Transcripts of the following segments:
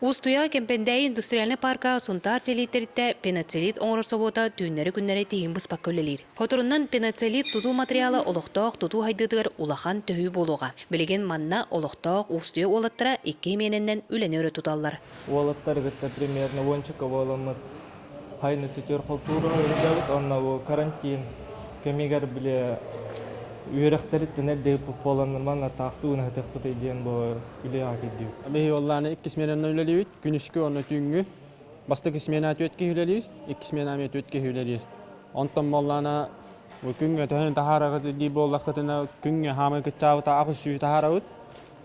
Устуя кемпендей индустриальный парка сунтар селиттерите пеноцелит оңорсобота түйіннері күннері тейін бұспақ көлелер. Хоторуннан пеноцелит туту материалы олықтақ туту хайдыдығыр улахан төхі болуға. Білеген манна олықтақ устуя олаттыра икке мененнен үлені өрі туталар. Олаттар гытта примерно вончика оламыт. Хайны түтер культура өйдәвит, онна карантин. Кемигер біле Üyereklerin de polanlarla tahtığını hedefte diyen bu ile akıdıyor. Behi Allah'ın iki ismenen öyleliyor. Günüskü onu tüngü. Bastı ismenat ötke hülelir. İki ismenamet ötke hülelir. Ondan Allah'ına bu günge töhün tahara gibi bollakatına günge hamı kıçağı ta akışı tahara ut.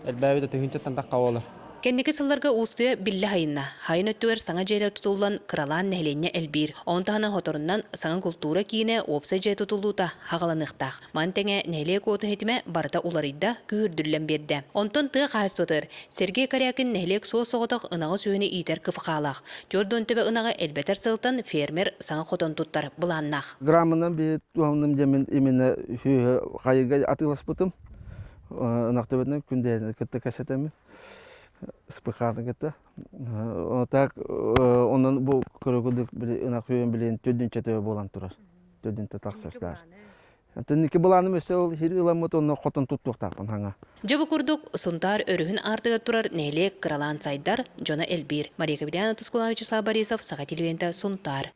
Elbette de tühünçetten takka olur. Кеннеки сылларга устуя билле хайынна. Хайын өттүгер саңа жейлер тутулан кралан нәхленне элбир. Онтахана хоторуннан саңа культура кийіне опса жей тутулута хағаланықтақ. Мантеңе нәхле коты хетіме барыта уларыйда күйірдүрлен берді. Онтон тыға қайыстытыр. Сергей Карякин нәхлек соғ соғытық ынағы сүйіні итер кыфықалақ. Төрдөн төбе ынағы элбетер сылтан фермер саңа хотон туттар бұланнақ. Граммынан bir туамным жемін именно хайырға атылас бұтым. Нақтөбетінен күнде кітті кәсетемін. Спыханы кетті. Так, onun bu körüküdük ınak hüyen bilen tödünçe töbe bolan turar. Tödünte taksaslar. Tenniki bolanım öse ol hiri ılamut onu xotun tuttuq taqpın hanga. Жабы курдук сунтар өрүхүн артыга турар нелек кралан сайдар жона элбир. Мария Кабидяна Тускулавич Борисов, Сагатилуенте, Сунтар.